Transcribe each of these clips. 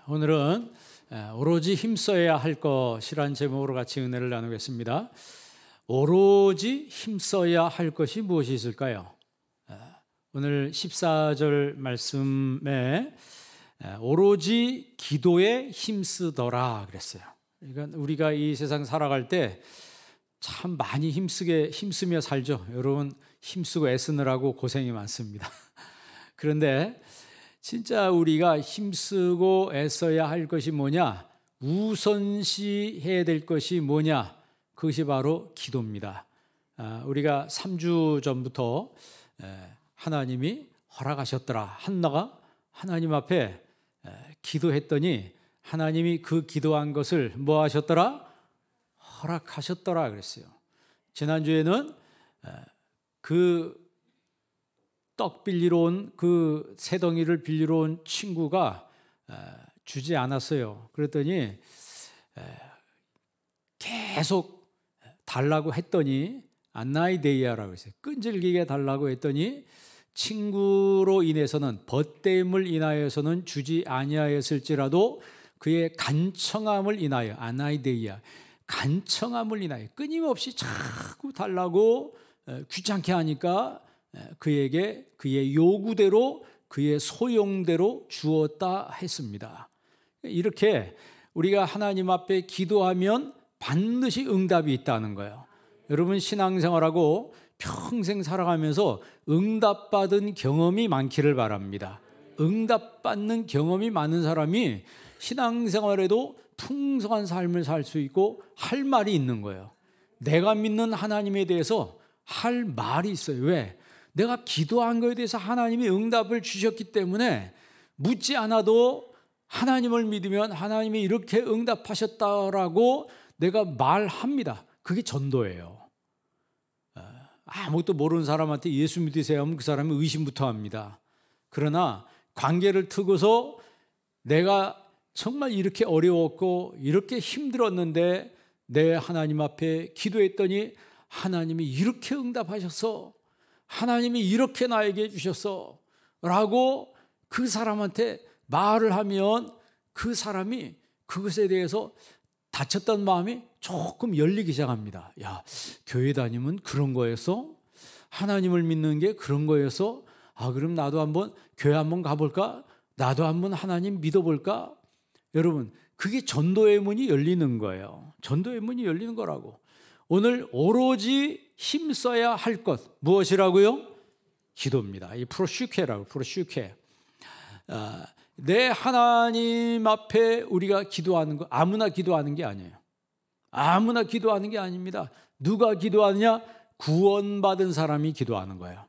오늘은 오로지 힘써야 할 것이란 제목으로 같이 은혜를 나누겠습니다. 오로지 힘써야 할 것이 무엇이 있을까요? 오늘 14절 말씀에 오로지 기도에 힘쓰더라 그랬어요. 그러니까 우리가 이 세상 살아갈 때 참 많이 힘쓰며 살죠. 여러분 힘쓰고 애쓰느라고 고생이 많습니다. 그런데 진짜 우리가 힘쓰고 애써야 할 것이 뭐냐? 우선시해야 될 것이 뭐냐? 그것이 바로 기도입니다. 우리가 3주 전부터 하나님이 허락하셨더라. 한나가 하나님 앞에 기도했더니 하나님이 그 기도한 것을 뭐 하셨더라? 허락하셨더라 그랬어요. 지난주에는 그 떡 빌리러 온 그 새덩이를 빌리러 온 친구가 주지 않았어요. 그랬더니 계속 달라고 했더니 안나이데이아라고 했어요. 끈질기게 달라고 했더니 친구로 인해서는 벗됨을 인하여서는 주지 아니하였을지라도 그의 간청함을 인하여 안나이데이아 간청함을 인하여 끊임없이 자꾸 달라고 귀찮게 하니까 그에게 그의 요구대로 그의 소용대로 주었다 했습니다. 이렇게 우리가 하나님 앞에 기도하면 반드시 응답이 있다는 거예요. 여러분 신앙생활하고 평생 살아가면서 응답받은 경험이 많기를 바랍니다. 응답받는 경험이 많은 사람이 신앙생활에도 풍성한 삶을 살 수 있고 할 말이 있는 거예요. 내가 믿는 하나님에 대해서 할 말이 있어요. 왜? 내가 기도한 것에 대해서 하나님이 응답을 주셨기 때문에 묻지 않아도 하나님을 믿으면 하나님이 이렇게 응답하셨다라고 내가 말합니다. 그게 전도예요. 아무것도 모르는 사람한테 예수 믿으세요 하면 그 사람이 의심부터 합니다. 그러나 관계를 트고서 내가 정말 이렇게 어려웠고 이렇게 힘들었는데 내 하나님 앞에 기도했더니 하나님이 이렇게 응답하셔서 하나님이 이렇게 나에게 해주셨어 라고 그 사람한테 말을 하면 그 사람이 그것에 대해서 다쳤던 마음이 조금 열리기 시작합니다. 야, 교회 다니면 그런 거였어? 하나님을 믿는 게 그런 거였어? 그럼 나도 한번 교회 한번 가볼까? 나도 한번 하나님 믿어볼까? 여러분, 그게 전도의 문이 열리는 거예요. 전도의 문이 열리는 거라고. 오늘 오로지 힘써야 할 것 무엇이라고요? 기도입니다. 이 프로슈케라고 프로슈케. 내 하나님 앞에 우리가 기도하는 거 아무나 기도하는 게 아니에요. 아무나 기도하는 게 아닙니다. 누가 기도하느냐? 구원받은 사람이 기도하는 거예요.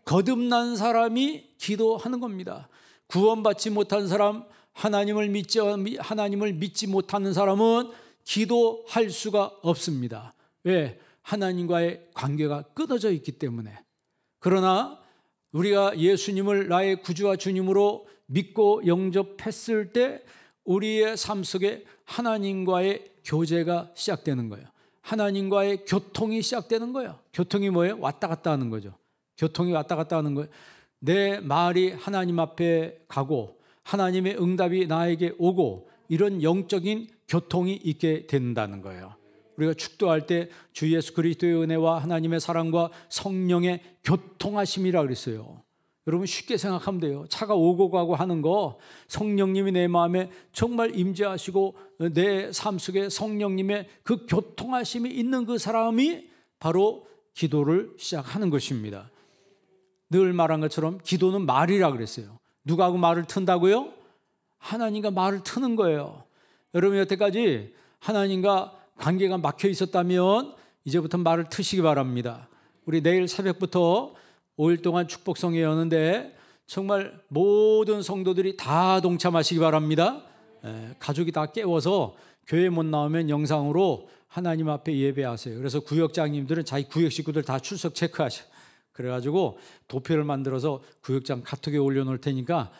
거듭난 사람이 기도하는 겁니다. 구원받지 못한 사람, 하나님을 믿지 못하는 사람은 기도할 수가 없습니다. 왜? 하나님과의 관계가 끊어져 있기 때문에. 그러나 우리가 예수님을 나의 구주와 주님으로 믿고 영접했을 때 우리의 삶 속에 하나님과의 교제가 시작되는 거예요. 하나님과의 교통이 시작되는 거예요. 교통이 뭐예요? 왔다 갔다 하는 거죠. 교통이 왔다 갔다 하는 거예요. 내 말이 하나님 앞에 가고 하나님의 응답이 나에게 오고 이런 영적인 교통이 있게 된다는 거예요. 우리가 축도할 때 주 예수 그리스도의 은혜와 하나님의 사랑과 성령의 교통하심이라 그랬어요. 여러분 쉽게 생각하면 돼요. 차가 오고 가고 하는 거 성령님이 내 마음에 정말 임재하시고 내 삶 속에 성령님의 그 교통하심이 있는 그 사람이 바로 기도를 시작하는 것입니다. 늘 말한 것처럼 기도는 말이라 그랬어요. 누가 하고 말을 튼다고요? 하나님과 말을 트는 거예요. 여러분 여태까지 하나님과 관계가 막혀 있었다면 이제부터 말을 트시기 바랍니다. 우리 내일 새벽부터 5일 동안 축복성회 여는데 정말 모든 성도들이 다 동참하시기 바랍니다. 가족이 다 깨워서 교회 못 나오면 영상으로 하나님 앞에 예배하세요. 그래서 구역장님들은 자기 구역 식구들 다 출석 체크하셔요. 그래가지고 도표를 만들어서 구역장 카톡에 올려놓을 테니까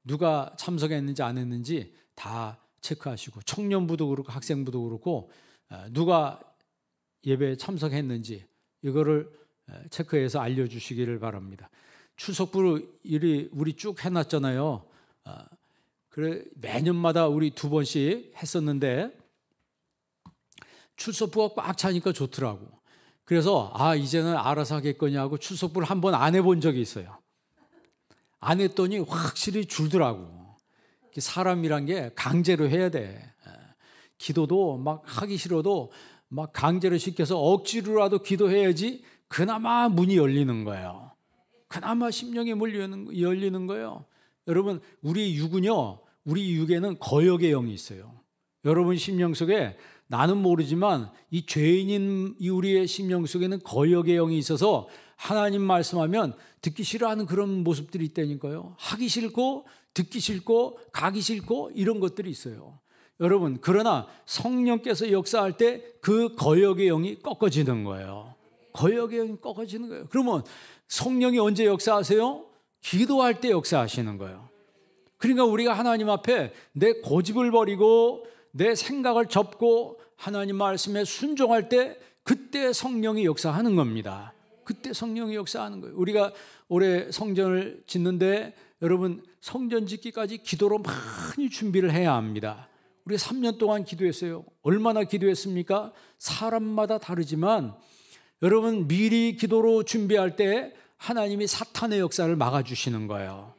누가 참석했는지 안 했는지 다 체크하시고 청년부도 그렇고 학생부도 그렇고 누가 예배에 참석했는지 이거를 체크해서 알려주시기를 바랍니다. 추석부 일이 우리 쭉 해놨잖아요. 그래 매년마다 우리 2번씩 했었는데 출석부가 꽉 차니까 좋더라고. 그래서 이제는 알아서 하겠거니 하고 출석부를 한 번 안 해본 적이 있어요. 안 했더니 확실히 줄더라고. 사람이란 게 강제로 해야 돼. 기도도 막 하기 싫어도 막 강제로 시켜서 억지로라도 기도해야지 그나마 문이 열리는 거예요. 그나마 심령의 문이 열리는 거예요. 여러분, 우리 육에는 거역의 영이 있어요. 여러분 심령 속에 나는 모르지만 이 죄인인 우리의 심령 속에는 거역의 영이 있어서 하나님 말씀하면 듣기 싫어하는 그런 모습들이 있다니까요. 하기 싫고 듣기 싫고 가기 싫고 이런 것들이 있어요. 여러분, 그러나 성령께서 역사할 때 그 거역의 영이 꺾어지는 거예요. 거역의 영이 꺾어지는 거예요. 그러면 성령이 언제 역사하세요? 기도할 때 역사하시는 거예요. 그러니까 우리가 하나님 앞에 내 고집을 버리고 내 생각을 접고 하나님 말씀에 순종할 때 그때 성령이 역사하는 겁니다. 그때 성령이 역사하는 거예요. 우리가 올해 성전을 짓는데 여러분 성전 짓기까지 기도로 많이 준비를 해야 합니다. 우리 3년 동안 기도했어요. 얼마나 기도했습니까? 사람마다 다르지만 여러분 미리 기도로 준비할 때 하나님이 사탄의 역사를 막아주시는 거예요.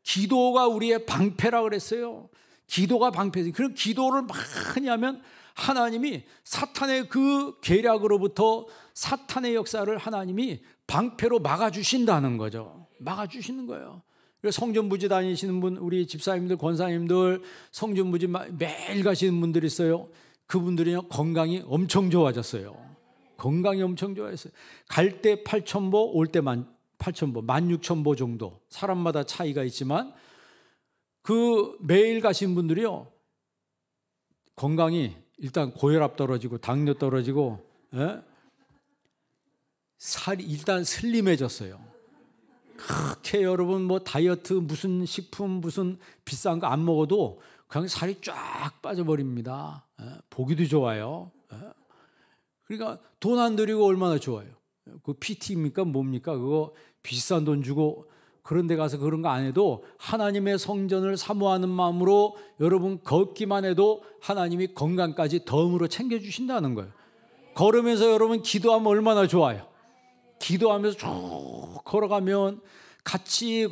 기도가 우리의 방패라 그랬어요. 기도가 방패지. 그럼 기도를 많이 하면 하나님이 사탄의 그 계략으로부터 사탄의 역사를 하나님이 방패로 막아주신다는 거죠. 막아주시는 거예요. 그래서 성전부지 다니시는 분, 우리 집사님들, 권사님들, 성전부지 매일 가시는 분들이 있어요. 그분들이 건강이 엄청 좋아졌어요. 건강이 엄청 좋아졌어요. 갈 때 8,000보, 올 때 8,000보, 16,000보 정도. 사람마다 차이가 있지만 그 매일 가신 분들이요. 건강이 일단 고혈압 떨어지고 당뇨 떨어지고 살이 일단 슬림해졌어요. 그렇게 여러분 뭐 다이어트 무슨 식품 무슨 비싼 거 안 먹어도 그냥 살이 쫙 빠져버립니다. 보기도 좋아요. 그러니까 돈 안 들이고 얼마나 좋아요. 그 PT입니까 뭡니까 그거 비싼 돈 주고 그런 데 가서 그런 거 안 해도 하나님의 성전을 사모하는 마음으로 여러분 걷기만 해도 하나님이 건강까지 덤으로 챙겨주신다는 거예요. 걸으면서 여러분 기도하면 얼마나 좋아요. 기도하면서 쭉 걸어가면 같이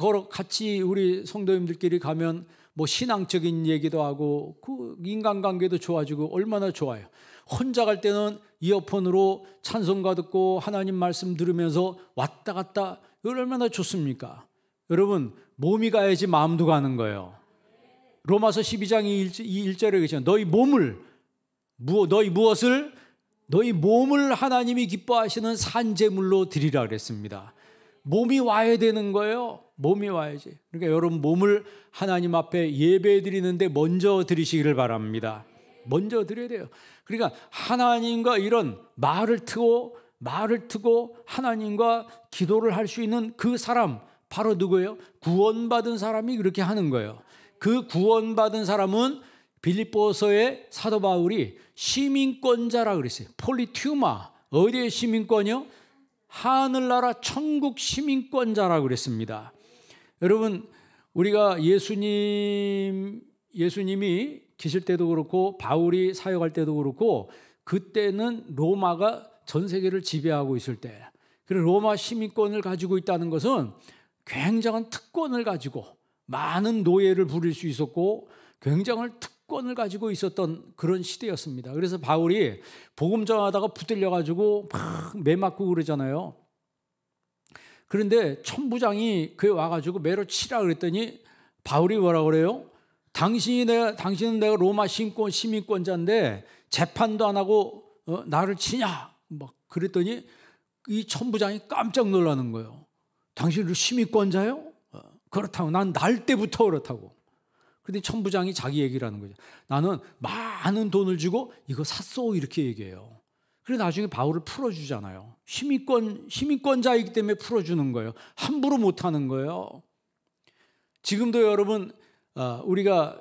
우리 성도님들끼리 가면 뭐 신앙적인 얘기도 하고 그 인간관계도 좋아지고 얼마나 좋아요. 혼자 갈 때는 이어폰으로 찬송가 듣고 하나님 말씀 들으면서 왔다 갔다 얼마나 좋습니까? 여러분 몸이 가야지 마음도 가는 거예요. 로마서 12장 1절에 계시잖아요. 너희 몸을 하나님이 기뻐하시는 산제물로 드리라 그랬습니다. 몸이 와야 되는 거예요. 몸이 와야지. 그러니까 여러분 몸을 하나님 앞에 예배 드리는데 먼저 드리시기를 바랍니다. 먼저 드려야 돼요. 그러니까 하나님과 이런 말을 트고 하나님과 기도를 할 수 있는 그 사람 바로 누구예요? 구원받은 사람이 그렇게 하는 거예요. 그 구원받은 사람은 빌립보서의 사도 바울이 시민권자라 그랬어요. 폴리튜마. 어디의 시민권이요? 하늘나라 천국 시민권자라 그랬습니다. 여러분 우리가 예수님이 계실 때도 그렇고 바울이 사역할 때도 그렇고 그때는 로마가 전 세계를 지배하고 있을 때 그래서 로마 시민권을 가지고 있다는 것은 굉장한 특권을 가지고 많은 노예를 부릴 수 있었고 굉장한 특권을 가지고 있었던 그런 시대였습니다. 그래서 바울이 복음 전하다가 붙들려 가지고 막 매맞고 그러잖아요. 그런데 천부장이 그에 와가지고 매로 치라 그랬더니 바울이 뭐라 그래요? 당신은 내가 로마 시민권자인데 재판도 안 하고 나를 치냐? 막 그랬더니 이 천부장이 깜짝 놀라는 거예요. 당신은 시민권자요? 그렇다고 난 날 때부터 그렇다고. 그런데 천부장이 자기 얘기를 하는 거죠. 나는 많은 돈을 주고 이거 샀어 이렇게 얘기해요. 그래서 나중에 바울을 풀어주잖아요. 시민권자이기 때문에 풀어주는 거예요. 함부로 못하는 거예요. 지금도 여러분 우리가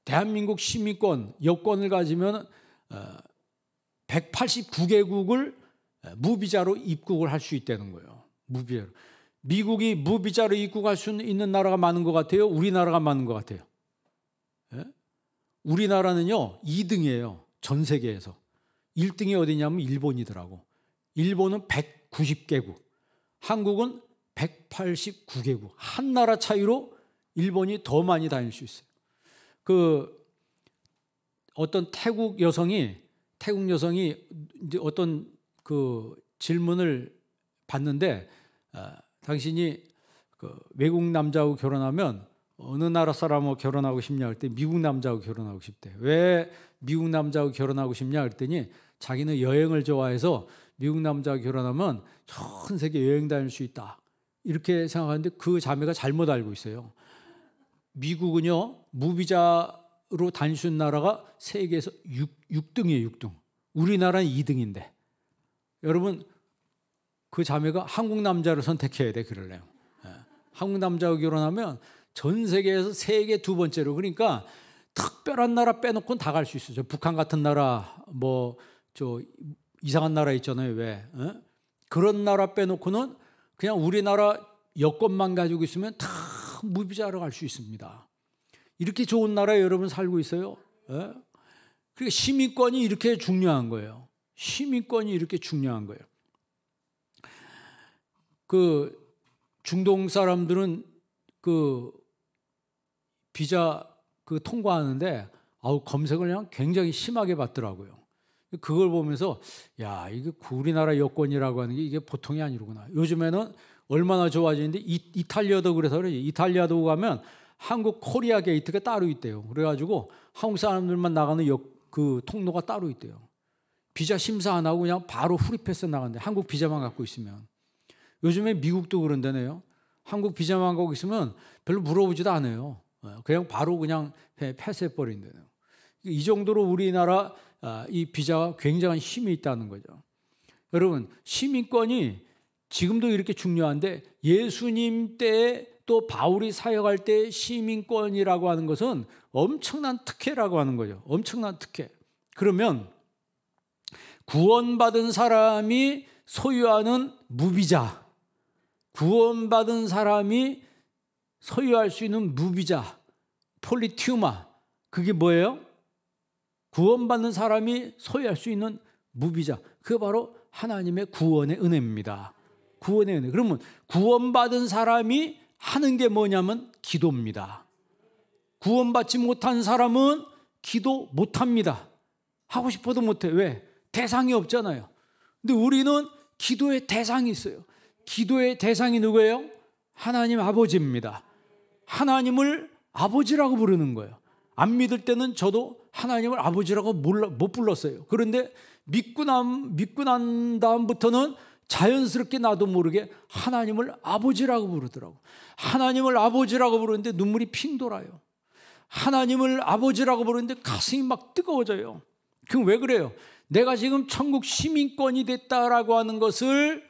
대한민국 시민권 여권을 가지면 189개국을 무비자로 입국을 할 수 있다는 거예요. 무비자로. 미국이 무비자로 입국할 수 있는 나라가 많은 것 같아요? 우리나라가 많은 것 같아요? 예? 우리나라는요 2등이에요. 전 세계에서. 1등이 어디냐면 일본이더라고. 일본은 190개국, 한국은 189개국. 한 나라 차이로 일본이 더 많이 다닐 수 있어요. 어떤 태국 여성이 이제 어떤 질문을 받는데, 당신이 외국 남자하고 결혼하면 어느 나라 사람하고 결혼하고 싶냐 할 때 미국 남자하고 결혼하고 싶대. 왜 미국 남자하고 결혼하고 싶냐 그랬더니 자기는 여행을 좋아해서 미국 남자하고 결혼하면 전 세계 여행 다닐 수 있다, 이렇게 생각하는데 그 자매가 잘못 알고 있어요. 미국은요 무비자로 다닐 수 있는 나라가 세계에서 6등이에요. 6등. 우리나라는 2등인데. 여러분, 그 자매가 한국 남자를 선택해야 돼 그럴래요. 한국 남자하고 결혼하면 전 세계에서 세계 두 번째로, 그러니까 특별한 나라 빼놓고는 다 갈 수 있어요. 북한 같은 나라, 저 이상한 나라 있잖아요. 왜? 그런 나라 빼놓고는 그냥 우리나라 여권만 가지고 있으면 다 무비자로 갈 수 있습니다. 이렇게 좋은 나라에 여러분 살고 있어요. 그러니까 시민권이 이렇게 중요한 거예요. 시민권이 이렇게 중요한 거예요. 중동 사람들은 비자 통과하는데 검색을 그냥 굉장히 심하게 받더라고요. 그걸 보면서 야, 이게 우리나라 여권이라고 하는 게 이게 보통이 아니구나. 요즘에는 얼마나 좋아지는데 이탈리아도 그래서 그러지. 이탈리아도 가면 한국 코리아 게이트가 따로 있대요. 그래가지고 한국 사람들만 나가는 통로가 따로 있대요. 비자 심사 안 하고 그냥 바로 프리패스 나간대. 한국 비자만 갖고 있으면. 요즘에 미국도 그런다네요. 한국 비자만 갖고 있으면 별로 물어보지도 않아요. 그냥 바로 그냥 패스해버린대요. 이 정도로 우리나라 이 비자가 굉장한 힘이 있다는 거죠. 여러분, 시민권이 지금도 이렇게 중요한데 예수님 때 또 바울이 사역할 때 시민권이라고 하는 것은 엄청난 특혜라고 하는 거죠. 엄청난 특혜. 그러면 구원받은 사람이 소유하는 무비자, 구원받은 사람이 소유할 수 있는 무비자, 폴리티우마, 그게 뭐예요? 구원받는 사람이 소유할 수 있는 무비자, 그게 바로 하나님의 구원의 은혜입니다. 구원의 은혜. 그러면 구원받은 사람이 하는 게 뭐냐면 기도입니다. 구원받지 못한 사람은 기도 못합니다. 하고 싶어도 못해. 왜? 대상이 없잖아요. 근데 우리는 기도의 대상이 있어요. 기도의 대상이 누구예요? 하나님 아버지입니다. 하나님을 아버지라고 부르는 거예요. 안 믿을 때는 저도 하나님을 아버지라고 못 불렀어요. 그런데 믿고 난 다음부터는 자연스럽게 나도 모르게 하나님을 아버지라고 부르더라고. 하나님을 아버지라고 부르는데 눈물이 핑 돌아요. 하나님을 아버지라고 부르는데 가슴이 막 뜨거워져요. 그럼 왜 그래요? 내가 지금 천국 시민권이 됐다라고 하는 것을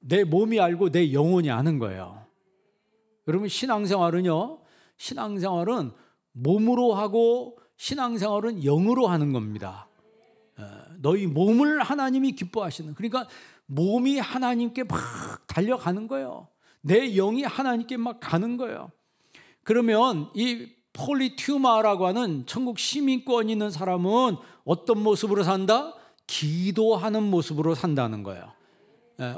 내 몸이 알고 내 영혼이 아는 거예요. 여러분, 신앙생활은 몸으로 하고 신앙생활은 영으로 하는 겁니다. 너희 몸을 하나님이 기뻐하시는, 그러니까 몸이 하나님께 막 달려가는 거예요. 내 영이 하나님께 막 가는 거예요. 그러면 이 폴리튜마라고 하는 천국 시민권이 있는 사람은 어떤 모습으로 산다? 기도하는 모습으로 산다는 거예요.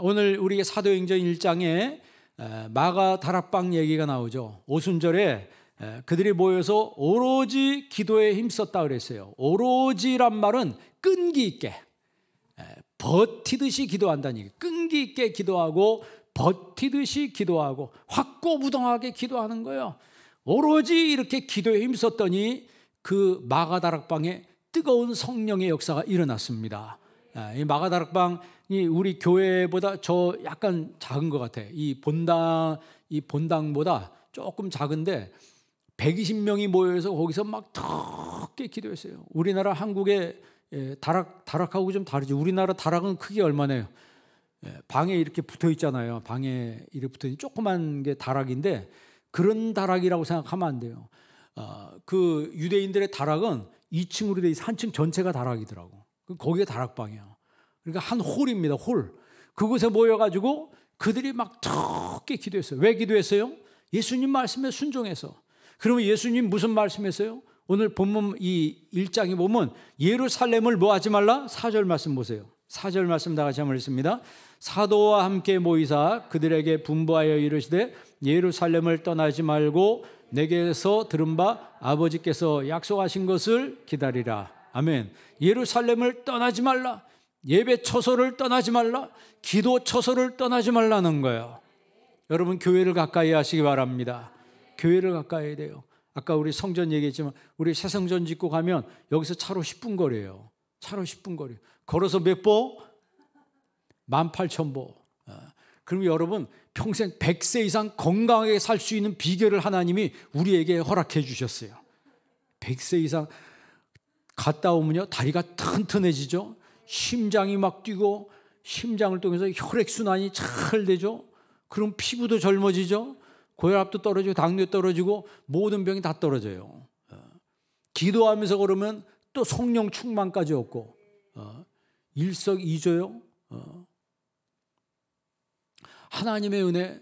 오늘 우리 사도행전 1장에 마가 다락방 얘기가 나오죠. 오순절에 그들이 모여서 오로지 기도에 힘썼다 그랬어요. 오로지란 말은 끈기 있게, 버티듯이 기도한다는 얘기예요. 끈기 있게 기도하고 버티듯이 기도하고 확고부동하게 기도하는 거예요. 오로지 이렇게 기도에 힘썼더니 그 마가다락방에 뜨거운 성령의 역사가 일어났습니다. 이 마가다락방이 우리 교회보다 저 약간 작은 것 같아요. 이 본당보다 조금 작은데 120명이 모여서 거기서 막 덥게 기도했어요. 우리나라 한국의 다락하고 좀 다르죠. 우리나라 다락은 크기 얼마나요? 방에 이렇게 붙어 있잖아요. 방에 이렇게 붙어 있는 조그만 게 다락인데 그런 다락이라고 생각하면 안 돼요. 그 유대인들의 다락은 2층으로 돼 있어. 한 층 전체가 다락이더라고. 거기가 다락방이야. 그러니까 한 홀입니다. 홀. 그곳에 모여가지고 그들이 막 덥게 기도했어요. 왜 기도했어요? 예수님 말씀에 순종해서. 그러면 예수님 무슨 말씀했어요? 오늘 본문 이 1장에 보면 예루살렘을 뭐 하지 말라? 4절 말씀 보세요. 4절 말씀 다 같이 한번 읽습니다. 사도와 함께 모이사 그들에게 분부하여 이르시되 예루살렘을 떠나지 말고 내게서 들은 바 아버지께서 약속하신 것을 기다리라. 아멘. 예루살렘을 떠나지 말라. 예배 처소를 떠나지 말라. 기도 처소를 떠나지 말라는 거예요. 여러분 교회를 가까이 하시기 바랍니다. 교회를 가까이 해야 돼요. 아까 우리 성전 얘기했지만 우리 새성전 짓고 가면 여기서 차로 10분 거리예요. 차로 10분 거리. 걸어서 몇 보? 18,000보. 그럼 여러분 평생 100세 이상 건강하게 살 수 있는 비결을 하나님이 우리에게 허락해 주셨어요. 100세 이상 갔다 오면요 다리가 튼튼해지죠. 심장이 막 뛰고 심장을 통해서 혈액순환이 잘 되죠. 그럼 피부도 젊어지죠. 고혈압도 떨어지고 당뇨 떨어지고 모든 병이 다 떨어져요. 기도하면서 그러면 또 성령 충만까지 얻고 일석이조요. 하나님의 은혜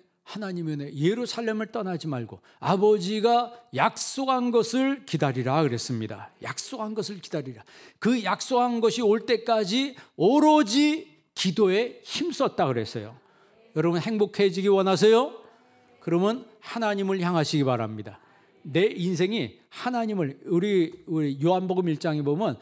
예루살렘을 떠나지 말고 아버지가 약속한 것을 기다리라 그랬습니다. 약속한 것을 기다리라. 그 약속한 것이 올 때까지 오로지 기도에 힘썼다 그랬어요. 여러분 행복해지기 원하세요? 그러면 하나님을 향하시기 바랍니다. 내 인생이 하나님을 우리 요한복음 1장에 보면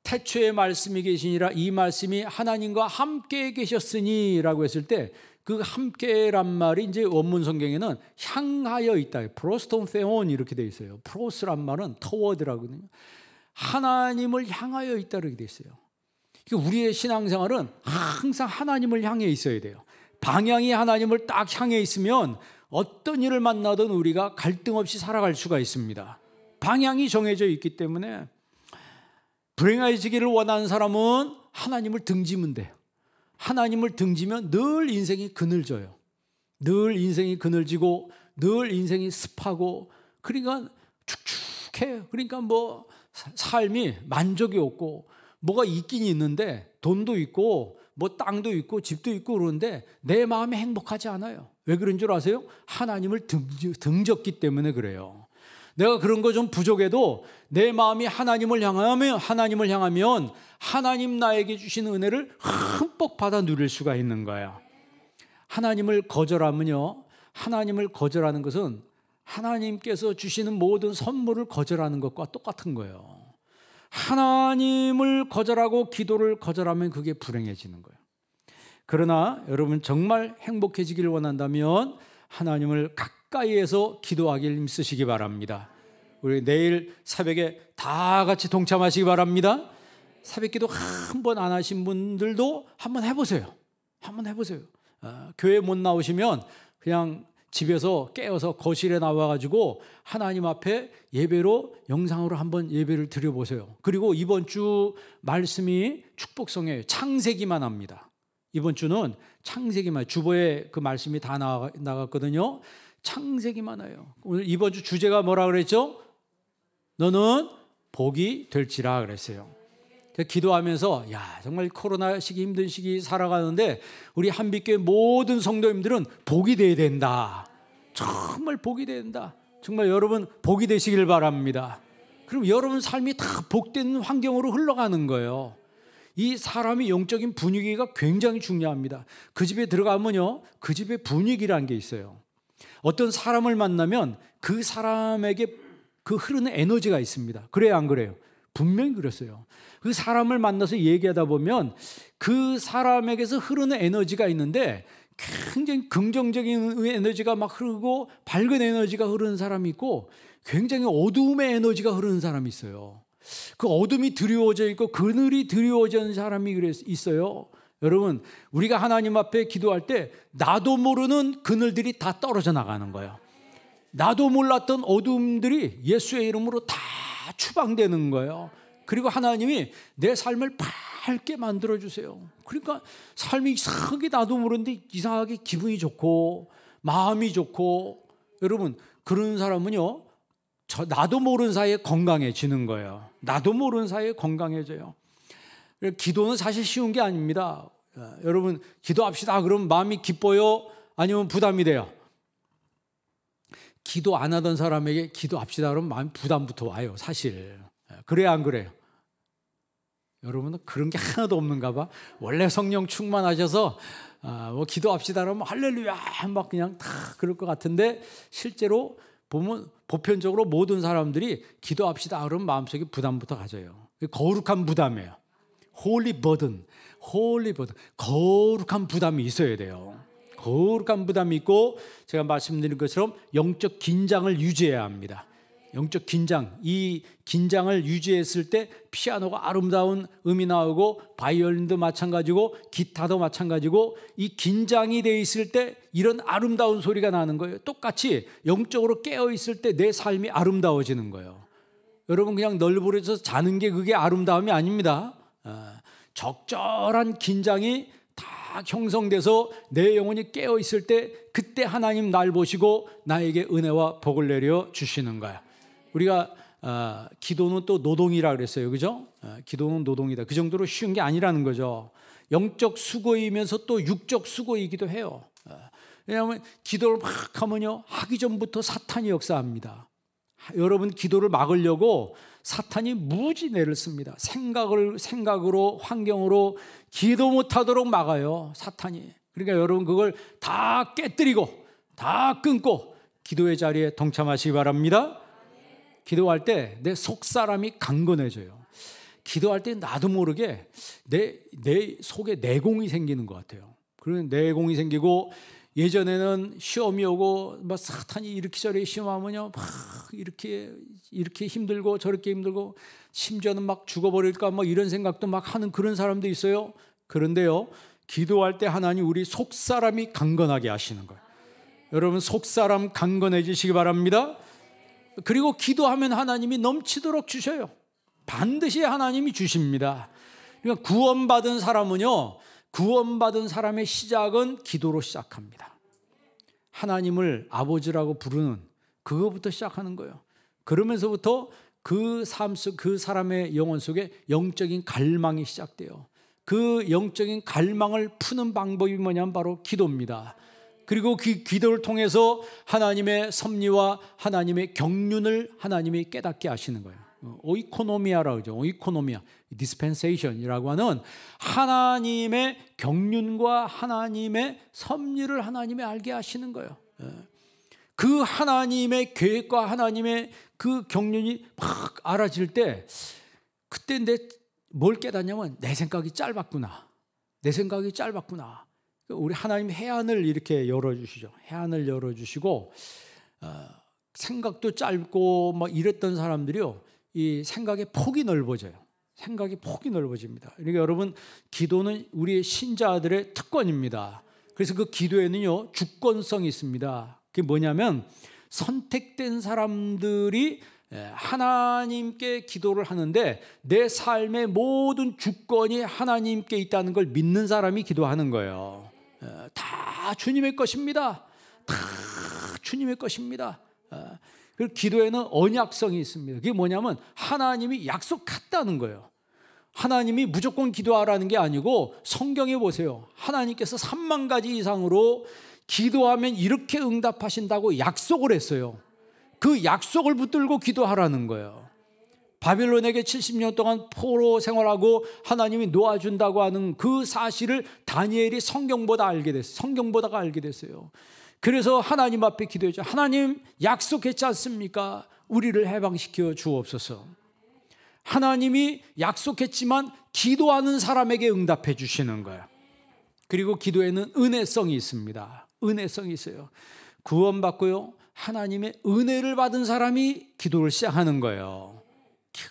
태초에 말씀이 계시니라 이 말씀이 하나님과 함께 계셨으니 라고 했을 때 그 함께란 말이 이제 원문 성경에는 향하여 있다. 프로스톤 페온 이렇게 돼 있어요. 프로스란 말은 터워드라거든요. 하나님을 향하여 있다 이렇게 돼 있어요. 우리의 신앙생활은 항상 하나님을 향해 있어야 돼요. 방향이 하나님을 딱 향해 있으면 어떤 일을 만나든 우리가 갈등 없이 살아갈 수가 있습니다. 방향이 정해져 있기 때문에 불행해지기를 원하는 사람은 하나님을 등지면 돼요. 하나님을 등지면 늘 인생이 그늘져요. 늘 인생이 그늘지고 늘 인생이 습하고 그러니까 축축해요. 그러니까 뭐 삶이 만족이 없고 뭐가 있긴 있는데 돈도 있고 뭐 땅도 있고 집도 있고 그러는데 내 마음이 행복하지 않아요. 왜 그런 줄 아세요? 하나님을 등졌기 때문에 그래요. 내가 그런 거 좀 부족해도 내 마음이 하나님을 향하면 하나님 나에게 주신 은혜를 흠뻑 받아 누릴 수가 있는 거예요. 하나님을 거절하면요, 하나님을 거절하는 것은 하나님께서 주시는 모든 선물을 거절하는 것과 똑같은 거예요. 하나님을 거절하고 기도를 거절하면 그게 불행해지는 거예요. 그러나 여러분 정말 행복해지기를 원한다면 하나님을 가까이에서 기도하길 힘쓰시기 바랍니다. 우리 내일 새벽에 다 같이 동참하시기 바랍니다. 새벽기도 한 번 안 하신 분들도 한번 해보세요. 한번 해보세요. 교회 못 나오시면 그냥 집에서 깨어서 거실에 나와가지고 하나님 앞에 예배로 영상으로 한번 예배를 드려보세요. 그리고 이번 주 말씀이 축복성이에요. 창세기만 합니다. 이번 주는 창세기만, 주보에 그 말씀이 다 나갔거든요. 창세기만 해요. 오늘 이번 주 주제가 뭐라 그랬죠? 너는 복이 될지라 그랬어요. 기도하면서 야 정말 코로나 시기 힘든 시기 살아가는데 우리 한빛교회 모든 성도님들은 복이 돼야 된다. 정말 복이 돼야 된다. 정말 여러분 복이 되시길 바랍니다. 그럼 여러분 삶이 다 복된 환경으로 흘러가는 거예요. 이 사람의 영적인 분위기가 굉장히 중요합니다. 그 집에 들어가면요, 그 집의 분위기라는 게 있어요. 어떤 사람을 만나면 그 사람에게 그 흐르는 에너지가 있습니다. 그래요, 안 그래요? 분명히 그랬어요. 그 사람을 만나서 얘기하다 보면 그 사람에게서 흐르는 에너지가 있는데 굉장히 긍정적인 에너지가 막 흐르고 밝은 에너지가 흐르는 사람이 있고 굉장히 어두움의 에너지가 흐르는 사람이 있어요. 그 어둠이 드리워져 있고 그늘이 드리워져 있는 사람이 있어요. 여러분 우리가 하나님 앞에 기도할 때 나도 모르는 그늘들이 다 떨어져 나가는 거예요. 나도 몰랐던 어둠들이 예수의 이름으로 다 추방되는 거예요. 그리고 하나님이 내 삶을 밝게 만들어주세요. 그러니까 삶이 이상하게 나도 모르는데 이상하게 기분이 좋고 마음이 좋고 여러분 그런 사람은요 나도 모르는 사이에 건강해지는 거예요. 나도 모르는 사이에 건강해져요. 기도는 사실 쉬운 게 아닙니다. 여러분 기도합시다 그러면 마음이 기뻐요? 아니면 부담이 돼요? 기도 안 하던 사람에게 기도합시다 그러면 마음 부담부터 와요, 사실. 그래야 안 그래요? 여러분은 그런 게 하나도 없는가 봐. 원래 성령 충만하셔서 뭐 기도합시다 그러면 할렐루야 막 그냥 다 그럴 것 같은데, 실제로 보면 보편적으로 모든 사람들이 기도합시다 그러면 마음속에 부담부터 가져요. 거룩한 부담이에요. 홀리 버든, 거룩한 부담이 있어야 돼요. 거룩한 부담이 있고, 제가 말씀드린 것처럼 영적 긴장을 유지해야 합니다. 영적 긴장, 이 긴장을 유지했을 때 피아노가 아름다운 음이 나오고, 바이올린도 마찬가지고, 기타도 마찬가지고, 이 긴장이 돼 있을 때 이런 아름다운 소리가 나는 거예요. 똑같이 영적으로 깨어 있을 때 내 삶이 아름다워지는 거예요. 여러분, 그냥 널브러져서 자는 게 그게 아름다움이 아닙니다. 적절한 긴장이 다 형성돼서 내 영혼이 깨어 있을 때, 그때 하나님 날 보시고 나에게 은혜와 복을 내려 주시는 거야. 우리가 기도는 또 노동이라 그랬어요, 그죠? 기도는 노동이다. 그 정도로 쉬운 게 아니라는 거죠. 영적 수고이면서 또 육적 수고이기도 해요. 왜냐하면 기도를 막 하면요, 하기 전부터 사탄이 역사합니다. 여러분 기도를 막으려고 사탄이 무지내를 씁니다. 생각으로, 환경으로 기도 못하도록 막아요, 사탄이. 그러니까 여러분 그걸 다 깨뜨리고 다 끊고 기도의 자리에 동참하시기 바랍니다. 기도할 때 내 속사람이 강건해져요. 기도할 때 나도 모르게 내 속에 내공이 생기는 것 같아요. 그런 내공이 생기고, 예전에는 시험이 오고 막 사탄이 이렇게 시험하면요, 막 이렇게 힘들고 저렇게 힘들고, 심지어는 막 죽어버릴까 막 이런 생각도 막 하는 그런 사람도 있어요. 그런데요, 기도할 때 하나님 우리 속사람이 강건하게 하시는 거예요. 여러분 속사람 강건해지시기 바랍니다. 그리고 기도하면 하나님이 넘치도록 주셔요. 반드시 하나님이 주십니다. 그러니까 구원받은 사람은요, 구원받은 사람의 시작은 기도로 시작합니다. 하나님을 아버지라고 부르는 그거부터 시작하는 거예요. 그러면서부터 그 사람의 영혼 속에 영적인 갈망이 시작돼요. 그 영적인 갈망을 푸는 방법이 뭐냐면 바로 기도입니다. 그리고 그 기도를 통해서 하나님의 섭리와 하나님의 경륜을 하나님이 깨닫게 하시는 거예요. 오이코노미아라고 하죠. 오이코노미아, 디스펜세이션이라고 하는 하나님의 경륜과 하나님의 섭리를 하나님이 알게 하시는 거예요. 그 하나님의 계획과 하나님의 그 경륜이 막 알아질 때, 그때 뭘 깨닫냐면 내 생각이 짧았구나. 우리 하나님 해안을 이렇게 열어주시죠. 해안을 열어주시고, 생각도 짧고 막 이랬던 사람들이요, 이 생각의 폭이 넓어져요. 생각의 폭이 넓어집니다. 그러니까 여러분, 기도는 우리의 신자들의 특권입니다. 그래서 그 기도에는요, 주권성이 있습니다. 그게 뭐냐면, 선택된 사람들이 하나님께 기도를 하는데 내 삶의 모든 주권이 하나님께 있다는 걸 믿는 사람이 기도하는 거예요. 다 주님의 것입니다. 다 주님의 것입니다. 그리고 기도에는 언약성이 있습니다. 그게 뭐냐면 하나님이 약속했다는 거예요. 하나님이 무조건 기도하라는 게 아니고, 성경에 보세요. 하나님께서 3만 가지 이상으로 기도하면 이렇게 응답하신다고 약속을 했어요. 그 약속을 붙들고 기도하라는 거예요. 바빌론에게 70년 동안 포로 생활하고 하나님이 놓아준다고 하는 그 사실을 다니엘이 성경보다가 알게 됐어요. 그래서 하나님 앞에 기도했죠. 하나님 약속했지 않습니까? 우리를 해방시켜 주옵소서. 하나님이 약속했지만 기도하는 사람에게 응답해 주시는 거예요. 그리고 기도에는 은혜성이 있습니다. 은혜성이 있어요. 구원받고요, 하나님의 은혜를 받은 사람이 기도를 시작하는 거예요.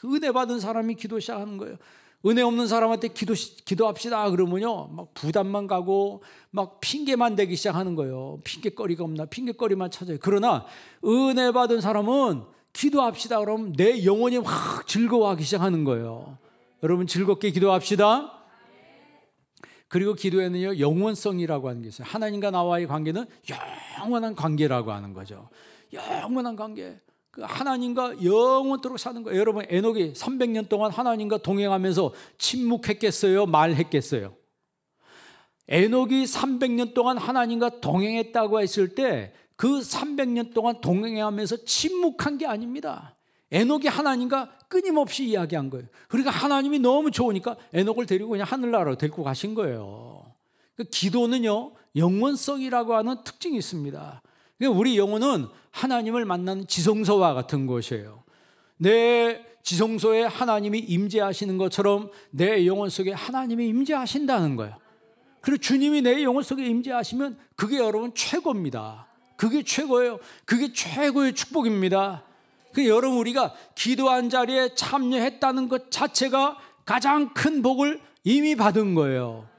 은혜 받은 사람이 기도 시작하는 거예요. 은혜 없는 사람한테 기도합시다 그러면요, 막 부담만 가고 막 핑계만 대기 시작하는 거예요. 핑계거리가 없나, 핑계거리만 찾아요. 그러나 은혜 받은 사람은 기도합시다 그러면 내 영혼이 확 즐거워하기 시작하는 거예요. 여러분 즐겁게 기도합시다. 그리고 기도에는요, 영원성이라고 하는 게 있어요. 하나님과 나와의 관계는 영원한 관계라고 하는 거죠. 영원한 관계. 그 하나님과 영원토록 사는 거예요. 여러분, 에녹이 300년 동안 하나님과 동행하면서 침묵했겠어요? 말했겠어요? 에녹이 300년 동안 하나님과 동행했다고 했을 때 그 300년 동안 동행하면서 침묵한 게 아닙니다. 에녹이 하나님과 끊임없이 이야기한 거예요. 그러니까 하나님이 너무 좋으니까 에녹을 데리고 그냥 하늘나라로 데리고 가신 거예요. 기도는요, 영원성이라고 하는 특징이 있습니다. 우리 영혼은 하나님을 만나는 지성소와 같은 것이에요. 내 지성소에 하나님이 임재하시는 것처럼 내 영혼 속에 하나님이 임재하신다는 거예요. 그리고 주님이 내 영혼 속에 임재하시면 그게 여러분 최고입니다. 그게 최고예요. 그게 최고의 축복입니다. 여러분, 우리가 기도한 자리에 참여했다는 것 자체가 가장 큰 복을 이미 받은 거예요.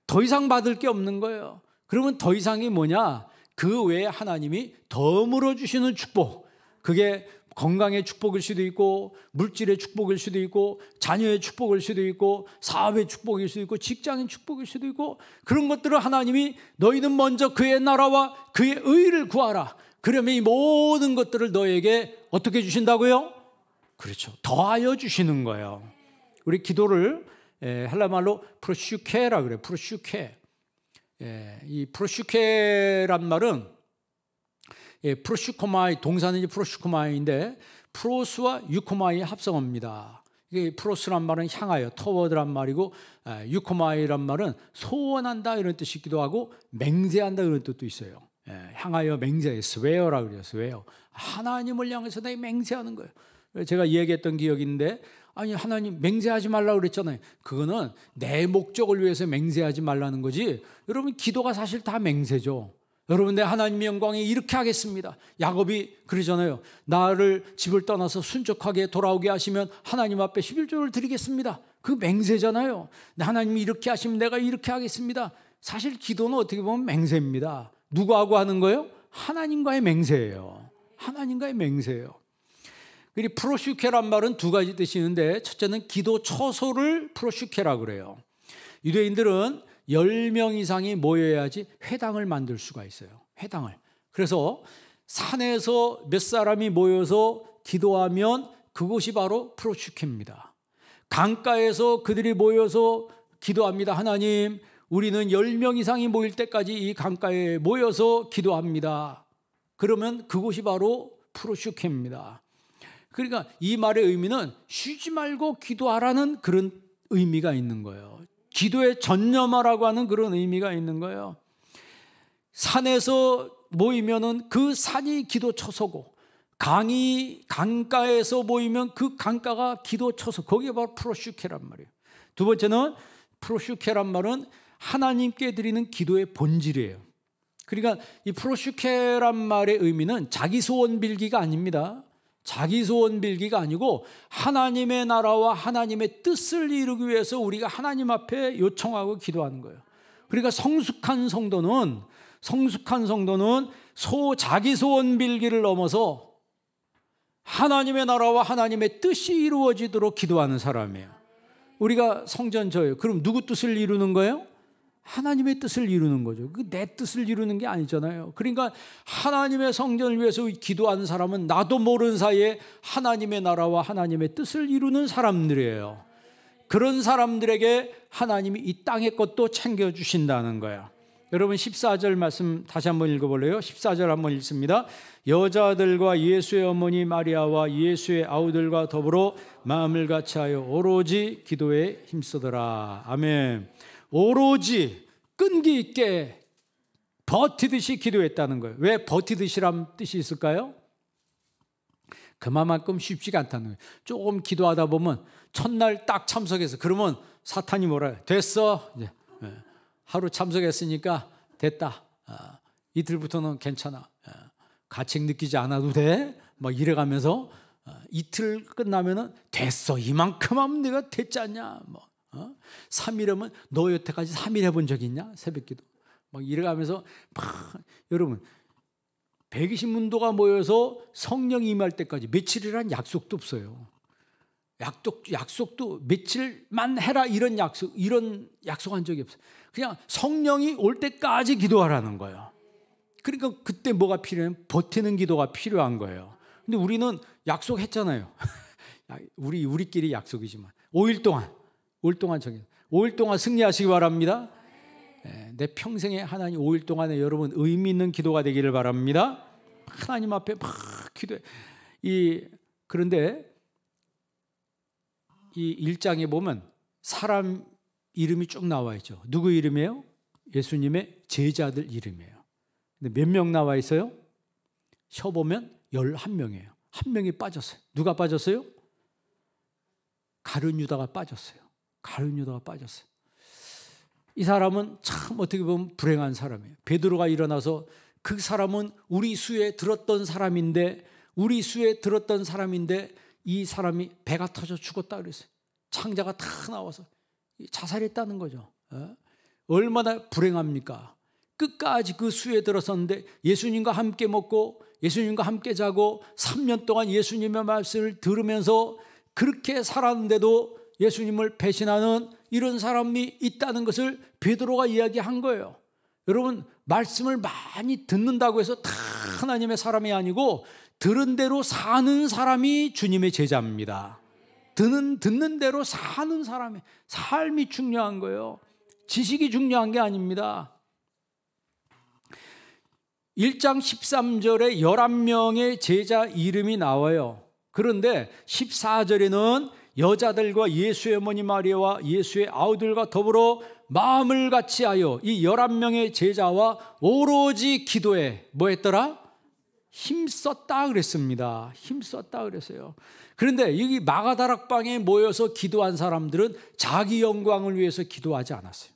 더 이상 받을 게 없는 거예요. 그러면 더 이상이 뭐냐? 그 외에 하나님이 더 주시는 축복. 그게 건강의 축복일 수도 있고, 물질의 축복일 수도 있고, 자녀의 축복일 수도 있고, 사업의 축복일 수도 있고, 직장의 축복일 수도 있고, 그런 것들을 하나님이 너희는 먼저 그의 나라와 그의 의를 구하라. 그러면 이 모든 것들을 너에게 어떻게 주신다고요? 그렇죠. 더하여 주시는 거예요. 우리 기도를 헬라말로 프로슈케라 그래요. 프로슈케. 이 프로슈케란 말은 프로슈코마이, 동사는 프로슈코마이인데 프로스와 유코마이의 합성어입니다. 이게 프로스란 말은 향하여, 터워드란 말이고, 유코마이란 말은 소원한다 이런 뜻이기도 하고, 맹세한다 이런 뜻도 있어요. 향하여 맹세, 스웨어라 그래요. 스웨어. 하나님을 향해서 내가 맹세하는 거예요. 제가 이야기했던 기억이 있는데, 아니 하나님 맹세하지 말라고 그랬잖아요. 그거는 내 목적을 위해서 맹세하지 말라는 거지, 여러분 기도가 사실 다 맹세죠. 여러분, 내 하나님의 영광에 이렇게 하겠습니다. 야곱이 그러잖아요. 나를 집을 떠나서 순적하게 돌아오게 하시면 하나님 앞에 11조를 드리겠습니다. 그 맹세잖아요. 하나님이 이렇게 하시면 내가 이렇게 하겠습니다. 사실 기도는 어떻게 보면 맹세입니다. 누구하고 하는 거예요? 하나님과의 맹세예요. 하나님과의 맹세예요. 그리고 프로슈케란 말은 두 가지 뜻이 있는데, 첫째는 기도 처소를 프로슈케라고 그래요. 유대인들은 10명 이상이 모여야지 회당을 만들 수가 있어요. 회당을. 그래서 산에서 몇 사람이 모여서 기도하면 그곳이 바로 프로슈케입니다. 강가에서 그들이 모여서 기도합니다. 하나님, 우리는 10명 이상이 모일 때까지 이 강가에 모여서 기도합니다. 그러면 그곳이 바로 프로슈케입니다. 그러니까 이 말의 의미는 쉬지 말고 기도하라는 그런 의미가 있는 거예요. 기도에 전념하라고 하는 그런 의미가 있는 거예요. 산에서 모이면은 그 산이 기도 처소고, 강가에서 모이면 그 강가가 기도 처소, 거기가 바로 프로슈케란 말이에요. 두 번째는 프로슈케란 말은 하나님께 드리는 기도의 본질이에요. 그러니까 이 프로슈케란 말의 의미는 자기 소원 빌기가 아닙니다. 자기 소원 빌기가 아니고 하나님의 나라와 하나님의 뜻을 이루기 위해서 우리가 하나님 앞에 요청하고 기도하는 거예요. 그러니까 성숙한 성도는 자기 소원 빌기를 넘어서 하나님의 나라와 하나님의 뜻이 이루어지도록 기도하는 사람이에요. 우리가 성전져요. 그럼 누구 뜻을 이루는 거예요? 하나님의 뜻을 이루는 거죠. 내 뜻을 이루는 게 아니잖아요. 그러니까 하나님의 성전을 위해서 기도하는 사람은 나도 모르는 사이에 하나님의 나라와 하나님의 뜻을 이루는 사람들이에요. 그런 사람들에게 하나님이 이 땅의 것도 챙겨주신다는 거예요. 여러분 14절 말씀 다시 한번 읽어볼래요? 14절 한번 읽습니다. 여자들과 예수의 어머니 마리아와 예수의 아우들과 더불어 마음을 같이하여 오로지 기도에 힘쓰더라. 아멘. 오로지 끈기 있게 버티듯이 기도했다는 거예요. 왜 버티듯이란 뜻이 있을까요? 그만큼 쉽지가 않다는 거예요. 조금 기도하다 보면 첫날 딱 참석해서 그러면 사탄이 뭐라 해요? 됐어. 이제 하루 참석했으니까 됐다. 이틀부터는 괜찮아. 가책 느끼지 않아도 돼. 막 이래가면서 이틀 끝나면은 됐어. 이만큼 하면 내가 됐지 않냐. 3일 하면 너 여태까지 3일 해본 적 있냐? 새벽기도 막 이래가면서 여러분 120문도가 모여서 성령이 임할 때까지 며칠이란 약속도 없어요. 약속도 며칠만 해라 이런 약속한 적이 없어요. 그냥 성령이 올 때까지 기도하라는 거예요. 그러니까 그때 뭐가 필요해요? 버티는 기도가 필요한 거예요. 근데 우리는 약속했잖아요. 우리끼리 약속이지만 5일 동안 정해. 5일 동안 승리하시기 바랍니다. 내 평생에 하나님 5일 동안에 여러분 의미 있는 기도가 되기를 바랍니다. 하나님 앞에 막 기도해. 그런데 이 1장에 보면 사람 이름이 쭉 나와 있죠. 누구 이름이에요? 예수님의 제자들 이름이에요. 근데 몇 명 나와 있어요? 셔보면 11명이에요. 한 명이 빠졌어요. 누가 빠졌어요? 가룟 유다가 빠졌어요. 가룟 유다가 빠졌어요. 이 사람은 참 어떻게 보면 불행한 사람이에요. 베드로가 일어나서 그 사람은 우리 수에 들었던 사람인데 이 사람이 배가 터져 죽었다 그랬어요. 창자가 다 나와서 자살했다는 거죠. 얼마나 불행합니까? 끝까지 그 수에 들었었는데 예수님과 함께 먹고 예수님과 함께 자고 3년 동안 예수님의 말씀을 들으면서 그렇게 살았는데도 예수님을 배신하는 이런 사람이 있다는 것을 베드로가 이야기한 거예요. 여러분, 말씀을 많이 듣는다고 해서 다 하나님의 사람이 아니고 들은 대로 사는 사람이 주님의 제자입니다. 듣는 대로 사는 사람의 삶이 중요한 거예요. 지식이 중요한 게 아닙니다. 1장 13절에 11명의 제자 이름이 나와요. 그런데 14절에는 여자들과 예수의 어머니 마리아와 예수의 아우들과 더불어 마음을 같이하여 이 11명의 제자와 오로지 기도에 뭐 했더라? 힘썼다 그랬습니다. 힘썼다 그랬어요. 그런데 여기 마가다락방에 모여서 기도한 사람들은 자기 영광을 위해서 기도하지 않았어요.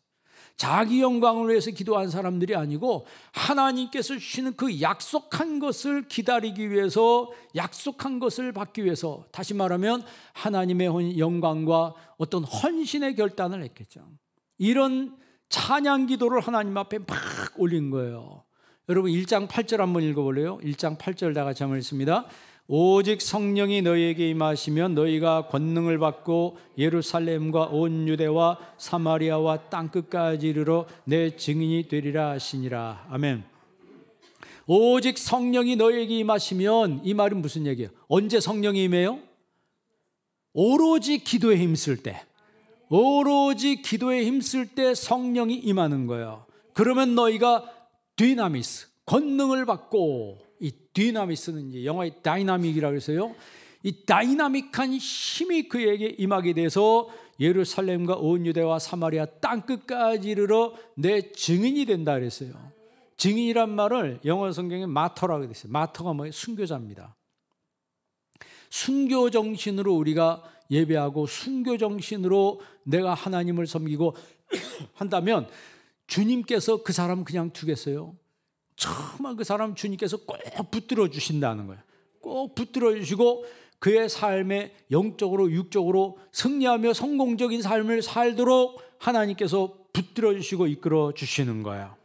자기 영광을 위해서 기도한 사람들이 아니고 하나님께서 주시는 그 약속한 것을 기다리기 위해서, 약속한 것을 받기 위해서, 다시 말하면 하나님의 영광과 어떤 헌신의 결단을 했겠죠. 이런 찬양 기도를 하나님 앞에 막 올린 거예요. 여러분 1장 8절 한번 읽어볼래요? 1장 8절 다 같이 한번 읽습니다. 오직 성령이 너희에게 임하시면 너희가 권능을 받고 예루살렘과 온 유대와 사마리아와 땅끝까지 이르러 내 증인이 되리라 하시니라. 아멘. 오직 성령이 너희에게 임하시면, 이 말은 무슨 얘기예요? 언제 성령이 임해요? 오로지 기도에 힘쓸 때, 오로지 기도에 힘쓸 때 성령이 임하는 거예요. 그러면 너희가 디나미스, 권능을 받고, 이 디나미스는 이제 영어의 다이나믹이라고 해서요, 이 다이나믹한 힘이 그에게 임하게 돼서 예루살렘과 온 유대와 사마리아 땅끝까지 이르러 내 증인이 된다 그랬어요. 증인이란 말을 영어 성경에 마터라고 됐어요. 마터가 뭐예요? 순교자입니다. 순교 정신으로 우리가 예배하고 순교 정신으로 내가 하나님을 섬기고 한다면 주님께서 그 사람 그냥 두겠어요? 정말 그 사람 주님께서 꼭 붙들어 주신다는 거예요. 꼭 붙들어 주시고 그의 삶에 영적으로 육적으로 승리하며 성공적인 삶을 살도록 하나님께서 붙들어 주시고 이끌어 주시는 거예요.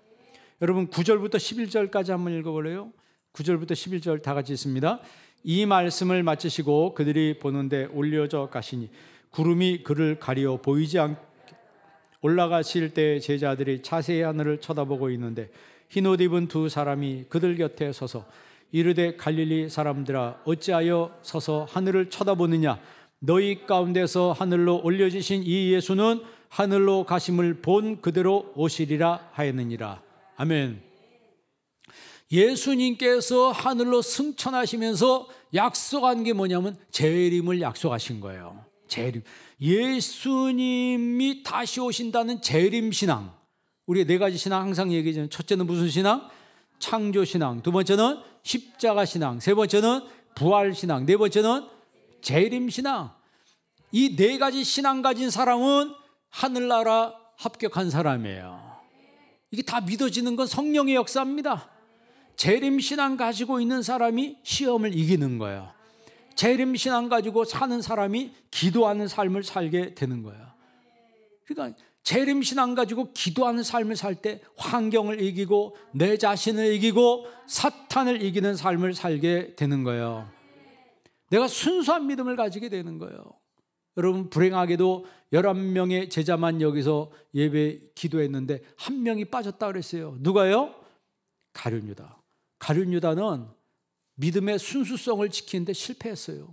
여러분 9절부터 11절까지 한번 읽어볼래요? 9절부터 11절 다 같이 있습니다. 이 말씀을 마치시고 그들이 보는데 올려져 가시니 구름이 그를 가리어 보이지 않게 올라가실 때 제자들이 자세히 하늘을 쳐다보고 있는데 흰옷 입은 두 사람이 그들 곁에 서서 이르되 갈릴리 사람들아 어찌하여 서서 하늘을 쳐다보느냐? 너희 가운데서 하늘로 올려지신 이 예수는 하늘로 가심을 본 그대로 오시리라 하였느니라. 아멘. 예수님께서 하늘로 승천하시면서 약속한 게 뭐냐면 재림을 약속하신 거예요. 재림. 예수님이 다시 오신다는 재림 신앙. 우리 네 가지 신앙 항상 얘기하잖아요. 첫째는 무슨 신앙? 창조 신앙. 두 번째는 십자가 신앙. 세 번째는 부활 신앙. 네 번째는 재림 신앙. 이 네 가지 신앙 가진 사람은 하늘나라 합격한 사람이에요. 이게 다 믿어지는 건 성령의 역사입니다. 재림 신앙 가지고 있는 사람이 시험을 이기는 거예요. 재림 신앙 가지고 사는 사람이 기도하는 삶을 살게 되는 거예요. 그러니까 재림 신앙 가지고 기도하는 삶을 살 때 환경을 이기고 내 자신을 이기고 사탄을 이기는 삶을 살게 되는 거예요. 내가 순수한 믿음을 가지게 되는 거예요. 여러분 불행하게도 11명의 제자만 여기서 예배 기도했는데 한 명이 빠졌다 그랬어요. 누가요? 가룟 유다. 가룟 유다는 믿음의 순수성을 지키는데 실패했어요.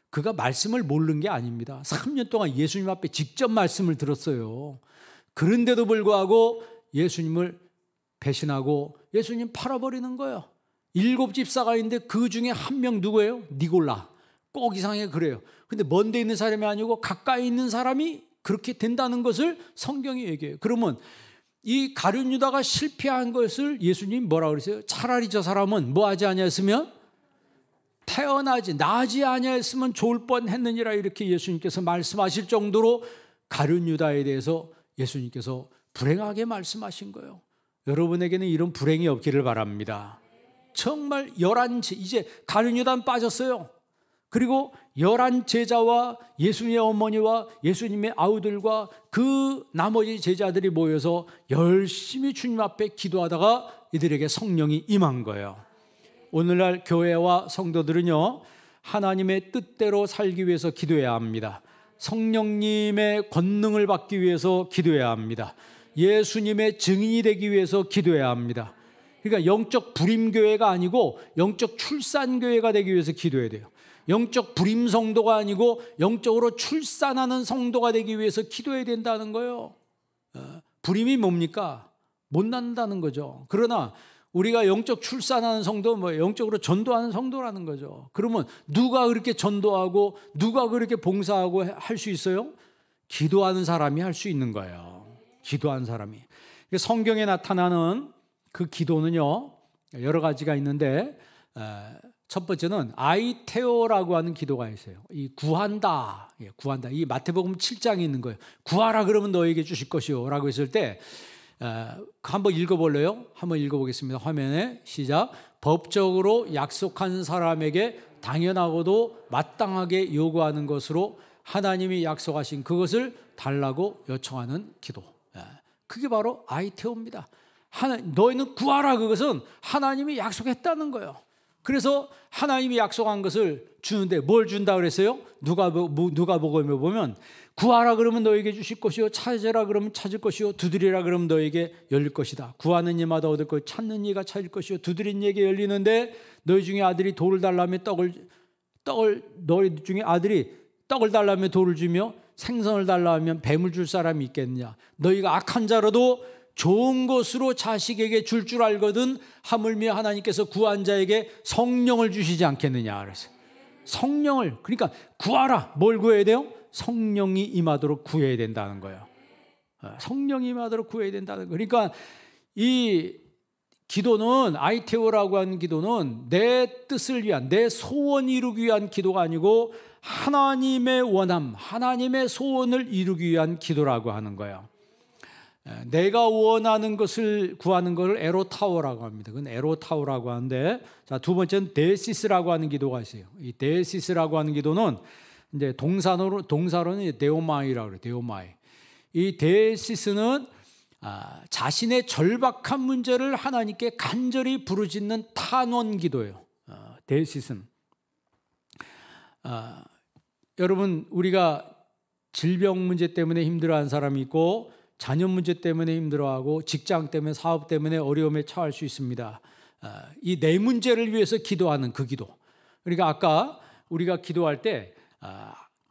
그가 말씀을 모르는 게 아닙니다. 3년 동안 예수님 앞에 직접 말씀을 들었어요. 그런데도 불구하고 예수님을 배신하고 예수님 팔아버리는 거예요. 7 집사가 있는데 그 중에 한 명 누구예요? 니골라. 꼭 이상하게 그래요. 근데 먼데 있는 사람이 아니고 가까이 있는 사람이 그렇게 된다는 것을 성경이 얘기해요. 그러면 이 가룟 유다가 실패한 것을 예수님 뭐라고 그러세요? 차라리 저 사람은 뭐 하지 아니했으면 나지 아니했으면 좋을 뻔했느니라, 이렇게 예수님께서 말씀하실 정도로 가룟 유다에 대해서 예수님께서 불행하게 말씀하신 거예요. 여러분에게는 이런 불행이 없기를 바랍니다. 정말 11 이제 가룟 유다는 빠졌어요. 그리고 11 제자와 예수님의 어머니와 예수님의 아우들과 그 나머지 제자들이 모여서 열심히 주님 앞에 기도하다가 이들에게 성령이 임한 거예요. 오늘날 교회와 성도들은요, 하나님의 뜻대로 살기 위해서 기도해야 합니다. 성령님의 권능을 받기 위해서 기도해야 합니다. 예수님의 증인이 되기 위해서 기도해야 합니다. 그러니까 영적 불임교회가 아니고 영적 출산교회가 되기 위해서 기도해야 돼요. 영적 불임 성도가 아니고 영적으로 출산하는 성도가 되기 위해서 기도해야 된다는 거예요. 불임이 뭡니까? 못 낳는다는 거죠. 그러나 우리가 영적 출산하는 성도, 영적으로 전도하는 성도라는 거죠. 그러면 누가 그렇게 전도하고 누가 그렇게 봉사하고 할 수 있어요? 기도하는 사람이 할 수 있는 거예요. 기도하는 사람이. 성경에 나타나는 그 기도는요, 여러 가지가 있는데, 첫 번째는 아이테오라고 하는 기도가 있어요. 이 구한다. 구한다. 이 마태복음 7장에 있는 거예요. 구하라 그러면 너에게 주실 것이요 라고 했을 때, 한번 읽어볼래요? 한번 읽어보겠습니다. 화면에 시작. 법적으로 약속한 사람에게 당연하고도 마땅하게 요구하는 것으로 하나님이 약속하신 그것을 달라고 요청하는 기도. 그게 바로 아이테오입니다. 너희는 구하라, 그것은 하나님이 약속했다는 거예요. 그래서 하나님이 약속한 것을 주는데 뭘 준다 그랬어요? 누가복음에 보면 구하라 그러면 너에게 주실 것이요, 찾으라 그러면 찾을 것이요, 두드리라 그러면 너에게 열릴 것이다. 구하는 이마다 얻을 것, 찾는 이가 찾을 것이요, 두드린 이에게 열리는데 너희 중에 아들이 돌을 달라면 너희 중에 아들이 떡을 달라면 돌을 주며 생선을 달라면 뱀을 줄 사람이 있겠느냐. 너희가 악한 자로도 좋은 것으로 자식에게 줄 알거든 하물며 하나님께서 구한 자에게 성령을 주시지 않겠느냐 그랬어요. 성령을, 그러니까 구하라. 뭘 구해야 돼요? 성령이 임하도록 구해야 된다는 거예요. 성령이 임하도록 구해야 된다는 거예요. 그러니까 이 기도는, 아이테오라고 하는 기도는 내 뜻을 위한, 내 소원 이루기 위한 기도가 아니고 하나님의 원함, 하나님의 소원을 이루기 위한 기도라고 하는 거예요. 내가 원하는 것을 구하는 것을 에로타오라고 합니다. 그건 에로타오라고 하는데, 자, 두 번째는 데시스라고 하는 기도가 있어요. 이 데시스라고 하는 기도는 이제 동사로는 데오마이라고 그래요. 데오마이. 이 데시스는 자신의 절박한 문제를 하나님께 간절히 부르짖는 탄원 기도예요. 데시스는. 여러분, 우리가 질병 문제 때문에 힘들어하는 사람이 있고, 자녀 문제 때문에 힘들어하고, 직장 때문에, 사업 때문에 어려움에 처할 수 있습니다. 이 내 문제를 위해서 기도하는 그 기도. 그러니까 아까 우리가 기도할 때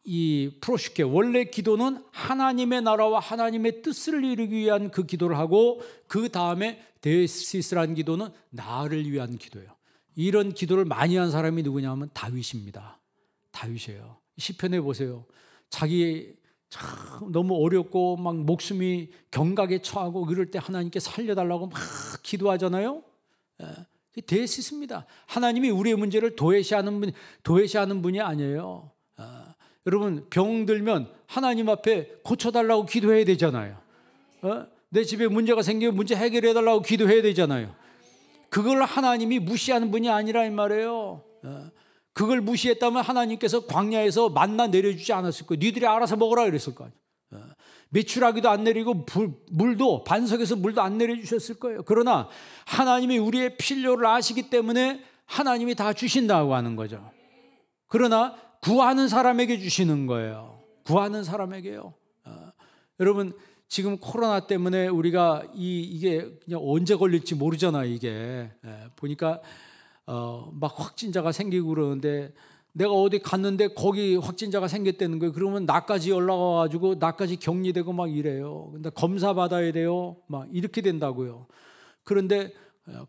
이 프로슈케, 원래 기도는 하나님의 나라와 하나님의 뜻을 이루기 위한 그 기도를 하고, 그 다음에 데시스라는 기도는 나를 위한 기도예요. 이런 기도를 많이 한 사람이 누구냐 하면 다윗입니다. 다윗이에요. 시편에 보세요. 자기 참 너무 어렵고 막 목숨이 경각에 처하고 그럴 때 하나님께 살려달라고 막 기도하잖아요. 데시스입니다. 하나님이 우리의 문제를 도외시하는 분이 아니에요. 여러분, 병 들면 하나님 앞에 고쳐달라고 기도해야 되잖아요. 내 집에 문제가 생기면 문제 해결해달라고 기도해야 되잖아요. 그걸 하나님이 무시하는 분이 아니라 이 말이에요. 그걸 무시했다면 하나님께서 광야에서 만나 내려주지 않았을 거예요. 니들이 알아서 먹으라 그랬을 거 아니에요. 메추라기도 안 내리고 물도, 반석에서 물도 안 내려주셨을 거예요. 그러나 하나님이 우리의 필요를 아시기 때문에 하나님이 다 주신다고 하는 거죠. 그러나 구하는 사람에게 주시는 거예요. 구하는 사람에게요. 여러분, 지금 코로나 때문에 우리가 이게 그냥 언제 걸릴지 모르잖아요. 이게 보니까 막 확진자가 생기고 그러는데 내가 어디 갔는데 거기 확진자가 생겼다는 거예요. 그러면 나까지 올라가가지고 나까지 격리되고 막 이래요. 근데 검사 받아야 돼요. 막 이렇게 된다고요. 그런데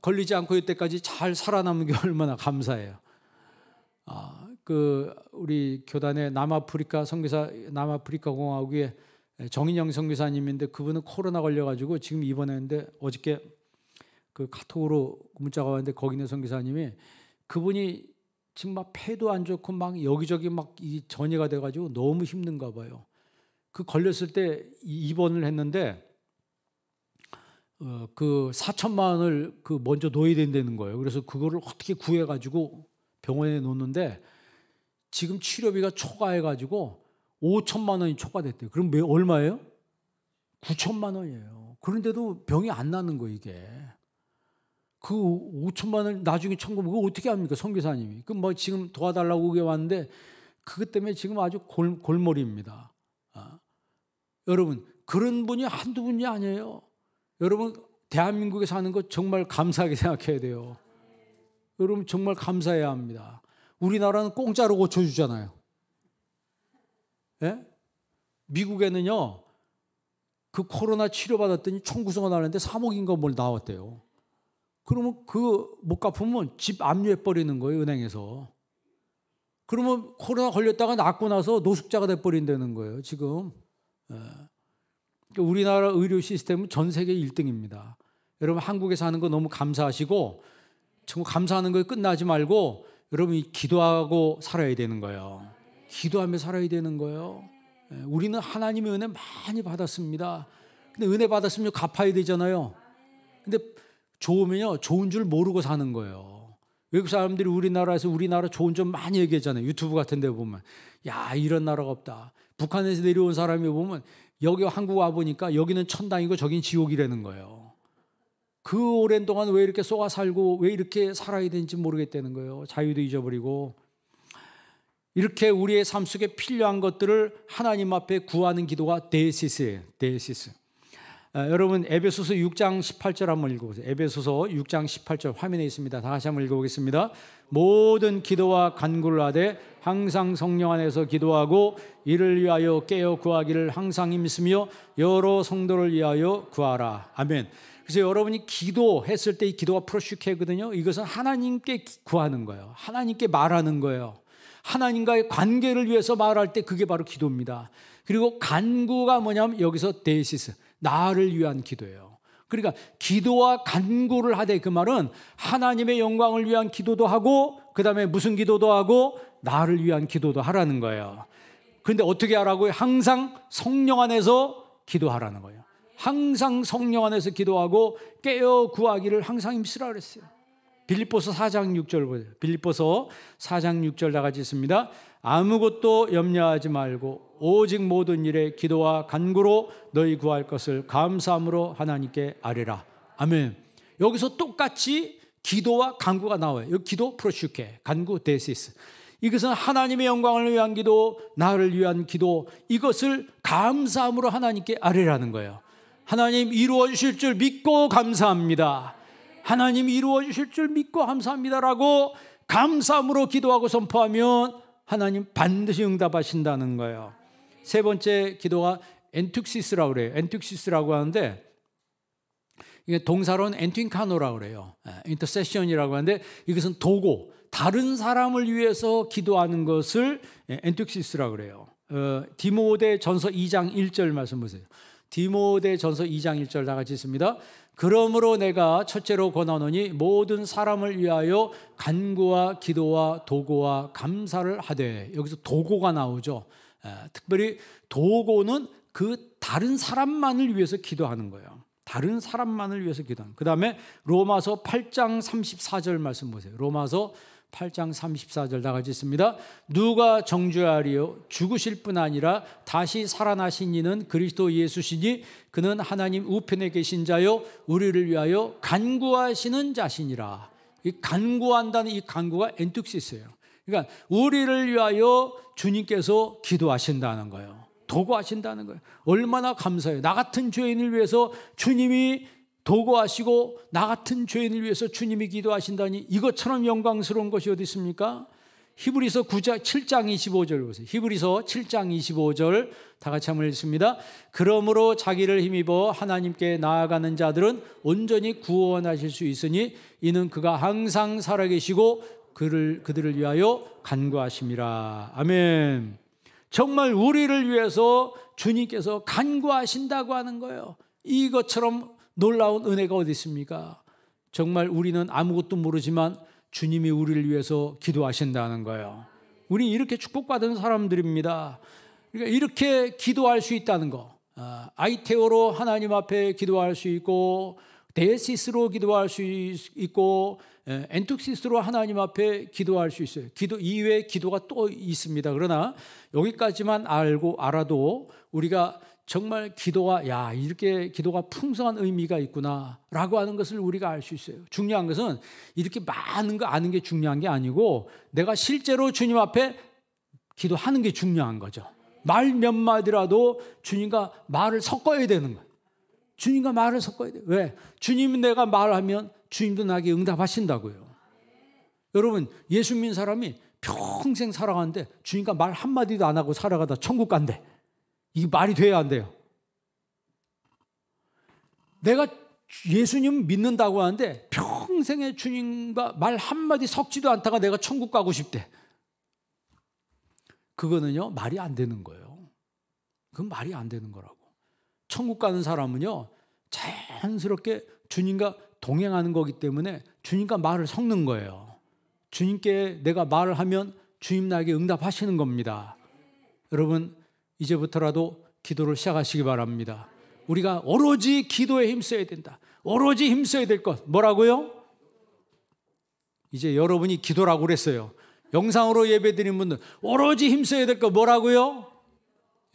걸리지 않고 이때까지 잘 살아남은 게 얼마나 감사해요. 우리 교단의 남아프리카 선교사, 남아프리카 공화국의 정인영 선교사님인데 그분은 코로나 걸려가지고 지금 입원했는데 어저께 그 카톡으로 문자가 왔는데 거기 있는 선교사님이 그분이 지금 막 폐도 안 좋고 막 여기저기 막 이 전이가 돼가지고 너무 힘든가 봐요. 그 걸렸을 때 입원을 했는데 그 4천만 원을 그 먼저 넣어야 된다는 거예요. 그래서 그거를 어떻게 구해가지고 병원에 놓는데 지금 치료비가 초과해가지고 5천만 원이 초과됐대요. 그럼 얼마예요? 9천만 원이에요. 그런데도 병이 안 나는 거예요, 이게. 그 5천만 원 나중에 청구 그거 어떻게 합니까, 선교사님이? 그 뭐 지금 도와달라고 그게 왔는데 그것 때문에 지금 아주 골머리입니다. 여러분 그런 분이 한두 분이 아니에요. 여러분 대한민국에 사는 거 정말 감사하게 생각해야 돼요. 여러분 정말 감사해야 합니다. 우리나라는 공짜로 고쳐주잖아요. 예? 미국에는요 그 코로나 치료받았더니 청구서가 나왔는데 3억인가 뭘 나왔대요. 그러면 그 못 갚으면 집 압류해버리는 거예요, 은행에서. 그러면 코로나 걸렸다가 낫고 나서 노숙자가 돼버린다는 거예요, 지금. 우리나라 의료 시스템은 전 세계 1등입니다. 여러분 한국에 사는 거 너무 감사하시고 정말 감사하는 거에 끝나지 말고 여러분이 기도하고 살아야 되는 거예요. 기도하며 살아야 되는 거예요. 우리는 하나님의 은혜 많이 받았습니다. 근데 은혜 받았으면 갚아야 되잖아요. 근데 좋으면요 좋은 줄 모르고 사는 거예요. 외국 사람들이 우리나라에서 우리나라 좋은 점 많이 얘기하잖아요. 유튜브 같은 데 보면 야 이런 나라가 없다. 북한에서 내려온 사람이 보면 여기 한국 와보니까 여기는 천당이고 저긴 지옥이라는 거예요. 그 오랜 동안 왜 이렇게 쏘아 살고 왜 이렇게 살아야 되는지 모르겠다는 거예요. 자유도 잊어버리고. 이렇게 우리의 삶 속에 필요한 것들을 하나님 앞에 구하는 기도가 데시스예요. 데시스. 여러분 에베소서 6장 18절 한번 읽어보세요. 에베소서 6장 18절 화면에 있습니다. 다시 한번 읽어보겠습니다. 모든 기도와 간구를 하되 항상 성령 안에서 기도하고 이를 위하여 깨어 구하기를 항상 힘쓰며 여러 성도를 위하여 구하라. 아멘. 그래서 여러분이 기도했을 때 이 기도가 프로슈케거든요. 이것은 하나님께 구하는 거예요. 하나님께 말하는 거예요. 하나님과의 관계를 위해서 말할 때 그게 바로 기도입니다. 그리고 간구가 뭐냐면 여기서 데시스, 나를 위한 기도예요. 그러니까 기도와 간구를 하되 그 말은 하나님의 영광을 위한 기도도 하고 그 다음에 무슨 기도도 하고 나를 위한 기도도 하라는 거예요. 그런데 어떻게 하라고요? 항상 성령 안에서 기도하라는 거예요. 항상 성령 안에서 기도하고 깨어 구하기를 항상 힘쓰라 그랬어요. 빌립보서 4장 6절 보세요. 빌립보서 4장 6절 다 같이 있습니다. 아무것도 염려하지 말고 오직 모든 일에 기도와 간구로 너희 구할 것을 감사함으로 하나님께 아뢰라. 아멘. 여기서 똑같이 기도와 간구가 나와요. 여기 기도 프로슈케, 간구 데시스. 이것은 하나님의 영광을 위한 기도, 나를 위한 기도, 이것을 감사함으로 하나님께 아뢰라는 거예요. 하나님 이루어 주실 줄 믿고 감사합니다. 하나님 이루어 주실 줄 믿고 감사합니다라고 감사함으로 기도하고 선포하면 하나님 반드시 응답하신다는 거예요. 세 번째 기도가 엔툭시스라고 그래요. 엔툭시스라고 하는데 이게 동사로는 엔트윙카노라고 그래요. 인터세션이라고 하는데 이것은 도구, 다른 사람을 위해서 기도하는 것을 엔툭시스라고 그래요. 디모데전서 2장 1절 말씀 보세요. 디모데전서 2장 1절 다 같이 있습니다. 그러므로 내가 첫째로 권하노니 모든 사람을 위하여 간구와 기도와 도구와 감사를 하되, 여기서 도구가 나오죠. 특별히 도구는 그 다른 사람만을 위해서 기도하는 거예요. 다른 사람만을 위해서 기도하는. 그 다음에 로마서 8장 34절 말씀 보세요. 로마서 8장 34절 다 같이 있습니다. 누가 정죄하리요? 죽으실 뿐 아니라 다시 살아나신 이는 그리스도 예수시니 그는 하나님 우편에 계신 자요 우리를 위하여 간구하시는 자시니라. 이 간구한다는 이 간구가 엔툭시스예요. 그러니까 우리를 위하여 주님께서 기도하신다는 거예요. 도구하신다는 거예요. 얼마나 감사해요. 나 같은 죄인을 위해서 주님이 도구하시고 나 같은 죄인을 위해서 주님이 기도하신다니 이것처럼 영광스러운 것이 어디 있습니까? 히브리서 7장 25절 보세요. 히브리서 7장 25절 다 같이 한번 읽습니다. 그러므로 자기를 힘입어 하나님께 나아가는 자들은 온전히 구원하실 수 있으니 이는 그가 항상 살아계시고 그들을 위하여 간구하심이라. 아멘. 정말 우리를 위해서 주님께서 간구하신다고 하는 거예요. 이것처럼 놀라운 은혜가 어디 있습니까? 정말 우리는 아무것도 모르지만 주님이 우리를 위해서 기도하신다는 거예요. 우리 이렇게 축복받은 사람들입니다. 그러니까 이렇게 기도할 수 있다는 거. 아이테오로 하나님 앞에 기도할 수 있고, 데시스로 기도할 수 있고, 엔툭시스로 하나님 앞에 기도할 수 있어요. 기도 이외에 기도가 또 있습니다. 그러나 여기까지만 알아도 우리가 정말 기도가 이렇게 기도가 풍성한 의미가 있구나라고 하는 것을 우리가 알 수 있어요. 중요한 것은 이렇게 많은 거 아는 게 중요한 게 아니고 내가 실제로 주님 앞에 기도하는 게 중요한 거죠. 말 몇 마디라도 주님과 말을 섞어야 되는 거예요. 주님과 말을 섞어야 돼요. 왜? 주님이 내가 말하면 주님도 나에게 응답하신다고요. 여러분, 예수 믿는 사람이 평생 살아가는데 주님과 말 한마디도 안 하고 살아가다 천국 간대. 이게 말이 돼야 안 돼요. 내가 예수님 믿는다고 하는데 평생에 주님과 말 한마디 섞지도 않다가 내가 천국 가고 싶대. 그거는요, 말이 안 되는 거예요. 그건 말이 안 되는 거라고. 천국 가는 사람은요, 자연스럽게 주님과 동행하는 거기 때문에 주님과 말을 섞는 거예요. 주님께 내가 말을 하면 주님 나에게 응답하시는 겁니다. 여러분, 이제부터라도 기도를 시작하시기 바랍니다. 우리가 오로지 기도에 힘써야 된다. 오로지 힘써야 될 것 뭐라고요? 이제 여러분이 기도라고 그랬어요. 영상으로 예배드린 분들 오로지 힘써야 될 것 뭐라고요?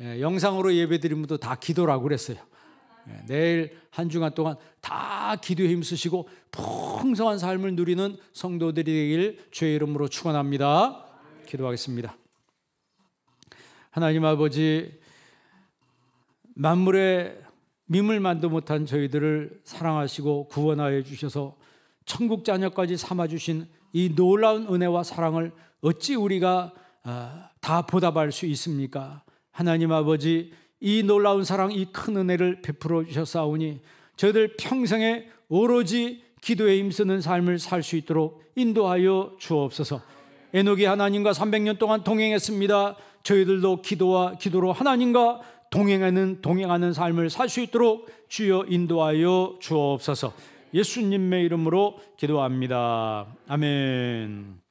영상으로 예배드린 분도 다 기도라고 그랬어요. 내일 한 주간 동안 다 기도에 힘쓰시고 풍성한 삶을 누리는 성도들이 되길 주의 이름으로 축원합니다. 기도하겠습니다. 하나님 아버지, 만물의 미물만도 못한 저희들을 사랑하시고 구원하여 주셔서 천국 자녀까지 삼아주신 이 놀라운 은혜와 사랑을 어찌 우리가 다 보답할 수 있습니까? 하나님 아버지, 이 놀라운 사랑, 이 큰 은혜를 베풀어 주셨사오니 저희들 평생에 오로지 기도에 힘쓰는 삶을 살 수 있도록 인도하여 주옵소서. 에녹이 하나님과 300년 동안 동행했습니다. 저희들도 기도로 하나님과 동행하는 삶을 살 수 있도록 주여 인도하여 주옵소서. 예수님의 이름으로 기도합니다. 아멘.